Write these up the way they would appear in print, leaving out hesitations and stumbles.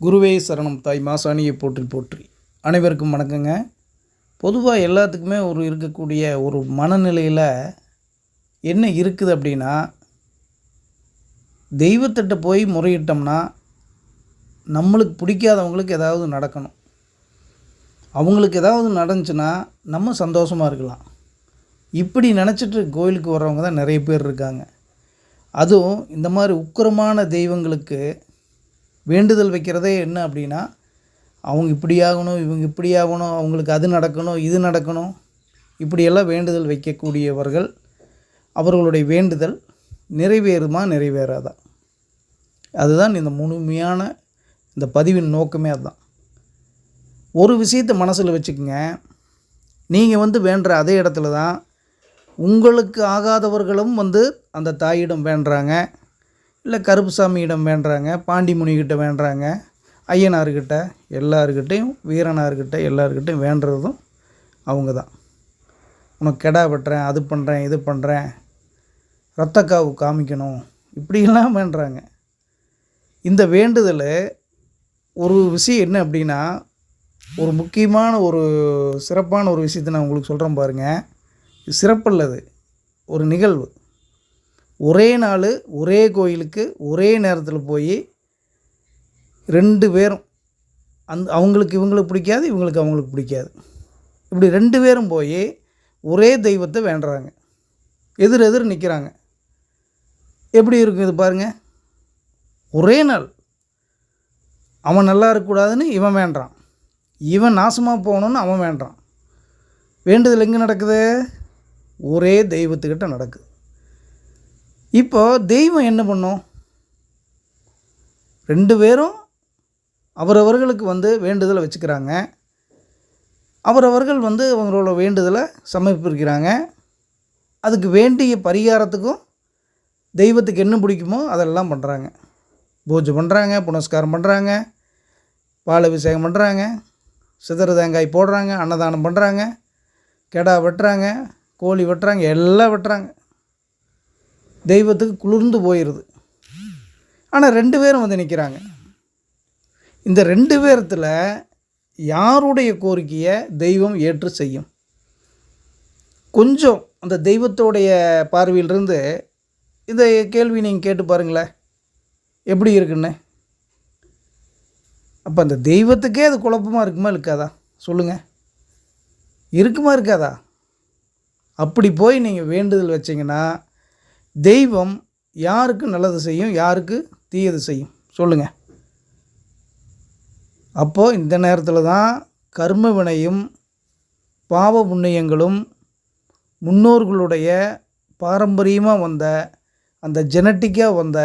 குருவே சரணம் தாய் மாசாணியை போற்றி போற்றி. அனைவருக்கும் வணக்கங்க. பொதுவாக எல்லாத்துக்குமே இருக்கக்கூடிய ஒரு மனநிலையில் என்ன இருக்குது அப்படின்னா, தெய்வத்திட்ட போய் முறையிட்டோம்னா நம்மளுக்கு பிடிக்காதவங்களுக்கு ஏதாவது நடக்கணும். அவங்களுக்கு ஏதாவது நடந்துச்சுன்னா நம்ம சந்தோஷமாக இருக்கலாம். இப்படி நினச்சிட்டு கோயிலுக்கு வர்றவங்க தான் நிறைய பேர் இருக்காங்க. அதுவும் இந்த மாதிரி உக்கிரமான தெய்வங்களுக்கு வேண்டுதல் வைக்கிறதே என்ன அப்படின்னா, அவங்க இப்படி ஆகணும், இவங்க இப்படி ஆகணும், அவங்களுக்கு அது நடக்கணும், இது நடக்கணும், இப்படியெல்லாம் வேண்டுதல் வைக்கக்கூடியவர்கள் அவர்களுடைய வேண்டுதல் நிறைவேறுமா நிறைவேறாதா? அதுதான் இந்த முழுமையான இந்த பதிவின் நோக்கமே. அதுதான். ஒரு விஷயத்தை மனசில் வச்சுக்கோங்க. நீங்கள் வேண்டுற அதே இடத்துல தான் உங்களுக்கு ஆகாதவர்களும் அந்த தாயிடம் வேண்டுறாங்க, இல்லை கருப்புசாமியிடம் வேண்டுறாங்க, பாண்டி முனிகிட்ட வேண்டுறாங்க, ஐயனார்கிட்ட, எல்லாருக்கிட்டையும், வீரனார்கிட்ட, எல்லாருக்கிட்டையும் வேண்டுறதும் அவங்க தான். உனக்கு கெடா வெட்டுறேன், அது பண்ணுறேன், இது பண்ணுறேன், ரத்தக்காவு காமிக்கணும், இப்படியெல்லாம் வேண்டுறாங்க. இந்த வேண்டுதல் ஒரு விஷயம் என்ன அப்படின்னா, ஒரு முக்கியமான ஒரு சிறப்பான ஒரு விஷயத்தை நான் உங்களுக்கு சொல்கிறேன் பாருங்கள். இது சிறப்பல்லது, ஒரு நிகழ்வு. ஒரே நாள் ஒரே கோயிலுக்கு ஒரே நேரத்தில் போய் 2 பேரும் அவங்களுக்கு இவங்களுக்கு பிடிக்காது, இவங்களுக்கு அவங்களுக்கு பிடிக்காது, இப்படி 2 பேரும் போய் ஒரே தெய்வத்தை வேண்டுறாங்க. எதிர் நிற்கிறாங்க. எப்படி இருக்கும் இது பாருங்கள். ஒரே நாள் அவன் நல்லா இருக்கக்கூடாதுன்னு இவன் வேண்டுறான், இவன் நாசமாக போகணுன்னு அவன் வேண்டுறான். வேண்டுதல் எங்கே நடக்குது? ஒரே தெய்வத்துக்கிட்ட நடக்குது. இப்போ தெய்வம் என்ன பண்ணும்? 2 பேரும் அவரவர்களுக்கு வேண்டுதலை வச்சுக்கிறாங்க. அவரவர்கள் அவங்களோட வேண்டுதலை சமர்ப்பிக்கிறாங்க. அதுக்கு வேண்டிய பரிகாரத்துக்கும் தெய்வத்துக்கு என்ன பிடிக்குமோ அதெல்லாம் பண்ணுறாங்க. பூஜை பண்ணுறாங்க, புனஸ்காரம் பண்ணுறாங்க, பால் அபிஷேகம் பண்ணுறாங்க, சிதறு தேங்காய் போடுறாங்க, அன்னதானம் பண்ணுறாங்க, கெடா வெட்டுறாங்க, கோழி வெட்டுறாங்க, எல்லாம் வெட்டுறாங்க. தெய்வத்துக்கு குளிர்ந்து போயிடுது. ஆனால் 2 பேரும் நிற்கிறாங்க. இந்த 2 பேரத்தில் யாருடைய கோரிக்கையை தெய்வம் ஏற்று செய்யும்? கொஞ்சம் அந்த தெய்வத்தோடைய பார்வையிலிருந்து இந்த கேள்வி நீங்கள் கேட்டு பாருங்களேன், எப்படி இருக்குன்னு. அப்போ அந்த தெய்வத்துக்கே அது குழப்பமாக இருக்குமா இருக்காதா? சொல்லுங்கள். இருக்குமா இருக்காதா? அப்படி போய் நீங்கள் வேண்டுதல் வச்சிங்கன்னா தெய்வம் யாருக்கு நல்லது செய்யும், யாருக்கு தீயது செய்யும்? சொல்லுங்கள். அப்போது இந்த நேரத்தில் தான் கர்ம வினையும் பாவ புண்ணியங்களும் முன்னோர்களுடைய பாரம்பரியமாக வந்த அந்த ஜெனட்டிக்காக வந்த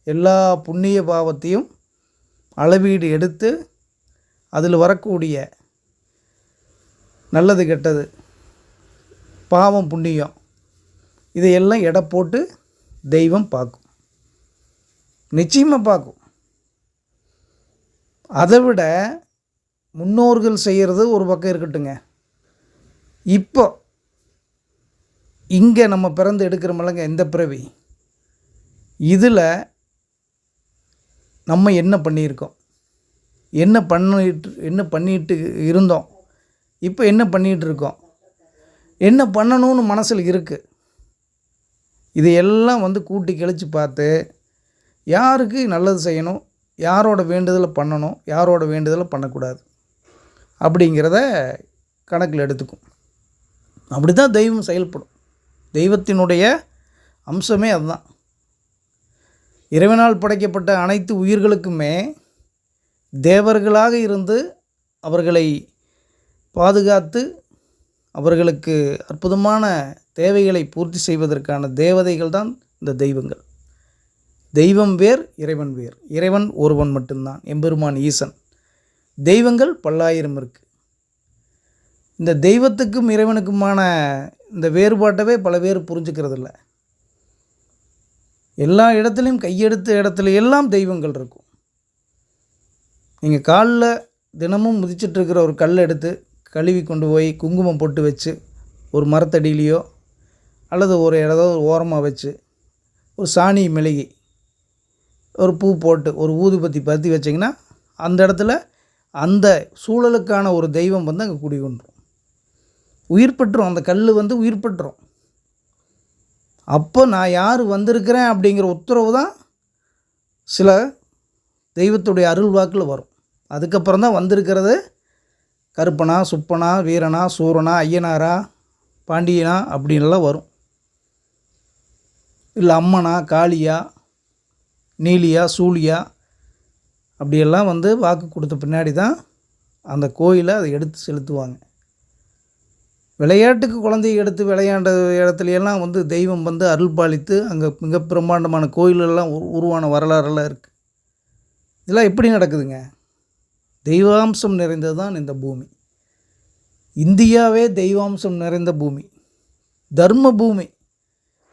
எல்லா புண்ணிய பாவத்தையும் அளவீடு எடுத்து அதில் வரக்கூடிய நல்லது கெட்டது, பாவம் புண்ணியம், இதையெல்லாம் எடை போட்டு தெய்வம் பார்க்கும். நிச்சயமாக பார்க்கும். அதை விட முன்னோர்கள் செய்கிறது ஒரு பக்கம் இருக்கட்டுங்க. இப்போ இங்கே நம்ம பிறந்து எடுக்கிறோமில்லங்க இந்த பிறவி, இதில் நம்ம என்ன பண்ணியிருக்கோம், என்ன பண்ணிட்டு இருந்தோம், இப்போ என்ன பண்ணிகிட்டு இருக்கோம், என்ன பண்ணணும்னு மனசில் இருக்குது. இதையெல்லாம் கூட்டி கழித்து பார்த்து யாருக்கு நல்லது செய்யணும், யாரோட வேண்டுதலை பண்ணணும், யாரோட வேண்டுதலை பண்ணக்கூடாது அப்படிங்கிறத கணக்கில் எடுத்துக்கும். அப்படி தான் தெய்வம் செயல்படும். தெய்வத்தினுடைய அம்சமே அதுதான். இறைவனால் படைக்கப்பட்ட அனைத்து உயிர்களுக்குமே தேவர்களாக இருந்து அவர்களை பாதுகாத்து அவர்களுக்கு அற்புதமான தேவைகளை பூர்த்தி செய்வதற்கான தேவதைகள் தான் இந்த தெய்வங்கள். தெய்வம் வேர், இறைவன் வேர். இறைவன் ஒருவன் மட்டும்தான், எம்பெருமான் ஈசன். தெய்வங்கள் பல்லாயிரம் இருக்குது. இந்த தெய்வத்துக்கும் இறைவனுக்குமான இந்த வேறுபாட்டவே பல பேர் புரிஞ்சுக்கிறதில்ல. எல்லா இடத்துலையும் கையெடுத்த இடத்துல எல்லாம் தெய்வங்கள் இருக்கும். நீங்கள் காலில் தினமும் மிதிச்சிட்ருக்கிற ஒரு கல் எடுத்து கழுவி கொண்டு போய் குங்குமம் போட்டு வச்சு ஒரு மரத்தடியிலையோ அல்லது ஒரு ஏதாவது ஒரு ஓரமாக வச்சு ஒரு சாணி மெழுகி ஒரு பூ போட்டு ஒரு ஊதுபத்தி பற்றி வச்சிங்கன்னா அந்த இடத்துல அந்த சூழலுக்கான ஒரு தெய்வம் வந்து அங்கே குடிகொண்டுரும், உயிர் பெற்றுரும். அந்த கல் வந்து உயிர் பெற்றுரும். அப்போ நான் யார் வந்திருக்கிறேன் அப்படிங்கிற உத்தரவு தான் சில தெய்வத்துடைய அருள் வாக்கில் வரும். அதுக்கப்புறம் தான் வந்திருக்கிறது கருப்பனா, சுப்பனா, வீரனா, சூரனா, ஐயனாரா, பாண்டியனா அப்படின்லாம் வரும். இல்லை அம்மனா, காளியா, நீலியா, சூழியா அப்படியெல்லாம் வந்து வாக்கு கொடுத்த பின்னாடி தான் அந்த கோயிலை அதை எடுத்து செலுத்துவாங்க. விளையாட்டுக்கு குழந்தையை எடுத்து விளையாண்ட இடத்துலையெல்லாம் வந்து தெய்வம் வந்து அருள் பாலித்து அங்கே மிக பிரம்மாண்டமான கோயிலெல்லாம் உருவான வரலாறெல்லாம் இருக்குது. இதெல்லாம் எப்படி நடக்குதுங்க? தெய்வாம்சம் நிறைந்தது தான் இந்த பூமி. இந்தியாவே தெய்வாம்சம் நிறைந்த பூமி, தர்ம பூமி.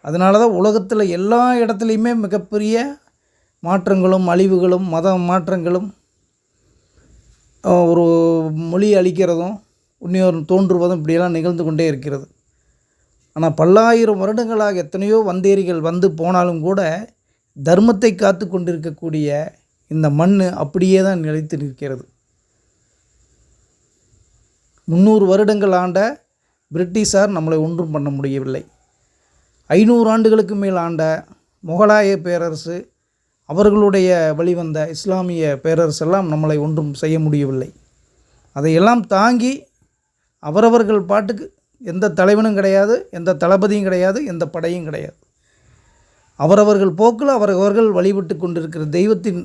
அதனால தான் உலகத்தில் எல்லா இடத்துலையுமே மிகப்பெரிய மாற்றங்களும் அழிவுகளும் மத மாற்றங்களும் ஒரு மொழி அழிக்கிறதும் இன்னொரு தோன்றுவதும் இப்படியெல்லாம் நிகழ்ந்து கொண்டே இருக்கிறது. ஆனால் பல்லாயிரம் வருடங்களாக எத்தனையோ வந்தேரிகள் வந்து போனாலும் கூட தர்மத்தை காத்து கொண்டிருக்கக்கூடிய இந்த மண் அப்படியே தான் நிலைத்து நிற்கிறது. 300 வருடங்கள் ஆண்ட பிரிட்டிஷார் நம்மளை ஒன்றும் பண்ண முடியவில்லை. 500 ஆண்டுகளுக்கு மேல் ஆண்ட முகலாய பேரரசு, அவர்களுடைய வழிவந்த இஸ்லாமிய பேரரசெல்லாம் நம்மளை ஒன்றும் செய்ய முடியவில்லை. அதையெல்லாம் தாங்கி அவரவர்கள் பாட்டுக்கு, எந்த தலைவனும் கிடையாது, எந்த தளபதியும் கிடையாது, எந்த படையும் கிடையாது, அவரவர்கள் போக்கில் அவரவர்கள் வழிபட்டு கொண்டிருக்கிற தெய்வத்தின்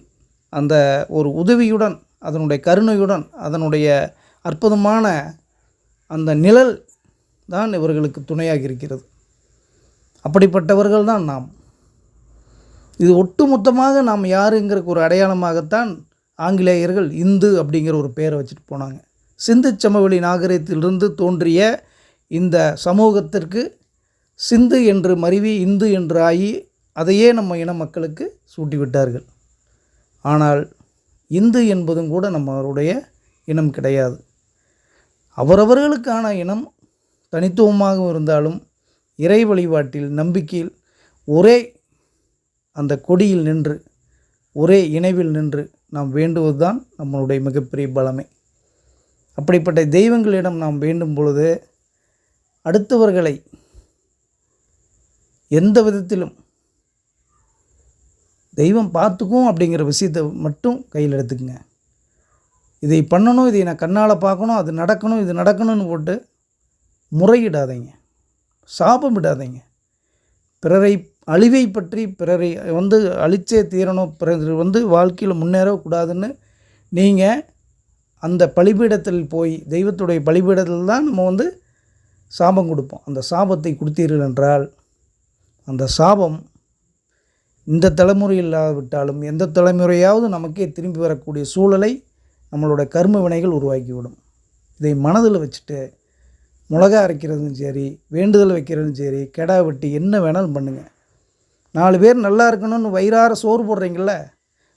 அந்த ஒரு உதவியுடன், அதனுடைய கருணையுடன், அதனுடைய அற்புதமான அந்த நிழல் தான் இவர்களுக்கு துணையாக இருக்கிறது. அப்படிப்பட்டவர்கள் தான் நாம். இது ஒட்டுமொத்தமாக நாம் யாருங்கிற ஒரு அடையாளமாகத்தான் ஆங்கிலேயர்கள் இந்து அப்படிங்கிற ஒரு பெயரை வச்சுட்டு போனாங்க. சிந்து சமவெளி நாகரிகத்திலிருந்து தோன்றிய இந்த சமூகத்திற்கு சிந்து என்று மருவி இந்து என்று ஆகி அதையே நம்ம இன மக்களுக்கு சூட்டிவிட்டார்கள். ஆனால் இந்து என்பதும் கூட நம்மளுடைய இனம் கிடையாது. அவரவர்களுக்கான இனம் தனித்துவமாக இருந்தாலும் இறை வழிபாட்டில், நம்பிக்கையில் ஒரே அந்த கொடியில் நின்று, ஒரே இணைவில் நின்று நாம் வேண்டுவது தான் நம்மளுடைய மிகப்பெரிய பலமே. அப்படிப்பட்ட தெய்வங்களிடம் நாம் வேண்டும் பொழுது அடுத்தவர்களை எந்த விதத்திலும் தெய்வம் பார்த்துக்கும் அப்படிங்கிற விஷயத்தை மட்டும் கையில் எடுத்துக்குங்க. இதை பண்ணணும், இதை நான் கண்ணால் பார்க்கணும், அது நடக்கணும், இது நடக்கணும்னு போட்டு முறையிடாதீங்க, சாபமிடாதீங்க. பிறரை அழிவை பற்றி பிறரை வந்து அழிச்சே தீரணும், பிறர் வந்து வாழ்க்கையில் முன்னேறக்கூடாதுன்னு நீங்கள் அந்த பலிபீடத்தில் போய், தெய்வத்துடைய பலிபீடத்தில் தான் நம்ம வந்து சாபம் கொடுப்போம். அந்த சாபத்தை கொடுத்தீர்கள் என்றால் அந்த சாபம் இந்த தலைமுறை இல்லாவிட்டாலும் எந்த தலைமுறையாவது நமக்கே திரும்பி வரக்கூடிய சூழலை நம்மளோட கர்ம வினைகள் உருவாக்கிவிடும். இதை மனதில் வச்சுட்டு மிளகா அரைக்கிறதும் சரி, வேண்டுதல் வைக்கிறதும் சரி, கெடா வெட்டி என்ன வேணாலும் பண்ணுங்கள். 4 பேர் நல்லா இருக்கணும்னு வயிறார சோறு போடுறீங்கள,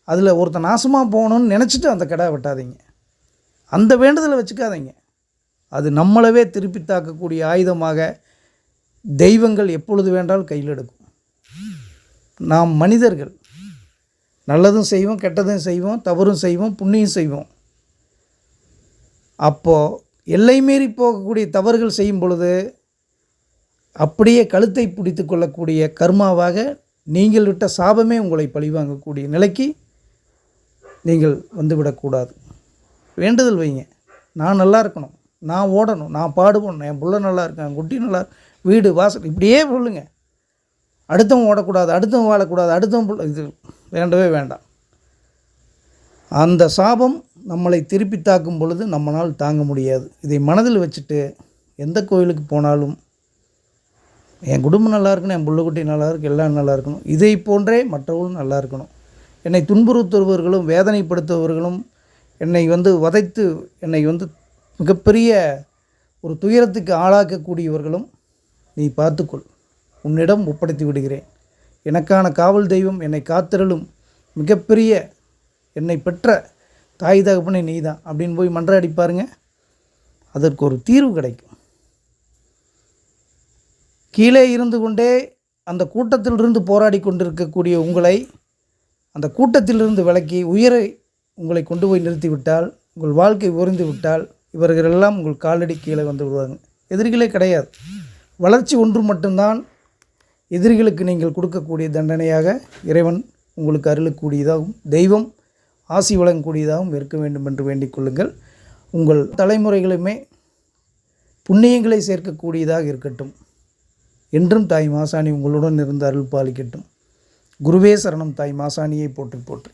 அதில் ஒருத்தன் நாசமாக போகணும்னு நினச்சிட்டு அந்த கெடா வெட்டாதீங்க. அந்த வேண்டுதலை வச்சுக்காதீங்க. அது நம்மளவே திருப்பி தாக்கக்கூடிய ஆயுதமாக தெய்வங்கள் எப்பொழுது வேண்டாலும் கையில் எடுக்கும். நாம் மனிதர்கள் நல்லதும் செய்வோம், கெட்டதும் செய்வோம், தவறும் செய்வோம், புண்ணியம் செய்வோம். அப்போது எல்லை மீறி போகக்கூடிய தவறுகள் செய்யும் பொழுது அப்படியே கழுத்தை பிடித்து கொள்ளக்கூடிய கர்மாவாக நீங்கள் விட்ட சாபமே உங்களை பழிவாங்கக்கூடிய நிலைக்கு நீங்கள் வந்துவிடக்கூடாது. வேண்டுதல் வைங்க, நான் நல்லா இருக்கணும், நான் ஓடணும், நான் பாடுபடணும், என் புள்ள நல்லா இருக்கேன், என் குட்டி நல்லா வீடு வாசல் இப்படியே சொல்லுங்க. அடுத்தவன் ஓடக்கூடாது, அடுத்தவன் வாழக்கூடாது, அடுத்தவன் இது வேண்டவே வேண்டாம். அந்த சாபம் நம்மளை திருப்பி தாக்கும் பொழுது நம்மளால் தாங்க முடியாது. இதை மனதில் வச்சுட்டு எந்த கோயிலுக்கு போனாலும் என் குடும்பம் நல்லா இருக்கணும், என் புள்ளக்குட்டி நல்லா இருக்கு, எல்லாம் நல்லா இருக்கணும், இதை போன்றே மற்றவர்களும் நல்லா இருக்கணும். என்னை துன்புறுத்துபவர்களும் வேதனைப்படுத்துபவர்களும் என்னை வந்து வதைத்து என்னை வந்து மிகப்பெரிய ஒரு துயரத்துக்கு ஆளாக்கக்கூடியவர்களும் நீ பார்த்துக்கொள், உன்னிடம் ஒப்படைத்து விடுகிறேன், எனக்கான காவல் தெய்வம் என்னை காத்திரலும் மிகப்பெரிய என்னை பெற்ற தாய் தகப்பனே நீ தான் அப்படின்னு போய் மன்றாடி பாருங்க, அதற்கு ஒரு தீர்வு கிடைக்கும். கீழே இருந்து கொண்டே அந்த கூட்டத்திலிருந்து போராடி கொண்டிருக்கக்கூடிய உங்களை அந்த கூட்டத்திலிருந்து விலக்கி உங்களை கொண்டு போய் நிறுத்திவிட்டால், உங்கள் வாழ்க்கை உயர்ந்து விட்டால், இவர்களெல்லாம் உங்கள் காலடி கீழே வந்து விடுவாங்க. எதிரிகளே கிடையாது. வளர்ச்சி ஒன்று மட்டும்தான் எதிரிகளுக்கு நீங்கள் கொடுக்கக்கூடிய தண்டனையாக இறைவன் உங்களுக்கு அருளக்கூடியதாகவும் தெய்வம் ஆசி வழங்கக்கூடியதாகவும் இருக்க வேண்டும் என்று வேண்டிக் கொள்ளுங்கள். உங்கள் தலைமுறைகளுமே புண்ணியங்களை சேர்க்கக்கூடியதாக இருக்கட்டும். என்றும் தாய் மாசாணி உங்களுடன் இருந்து அருள் பாலிக்கட்டும். குருவே சரணம். தாய் மாசாணியை போற்றி போற்றி.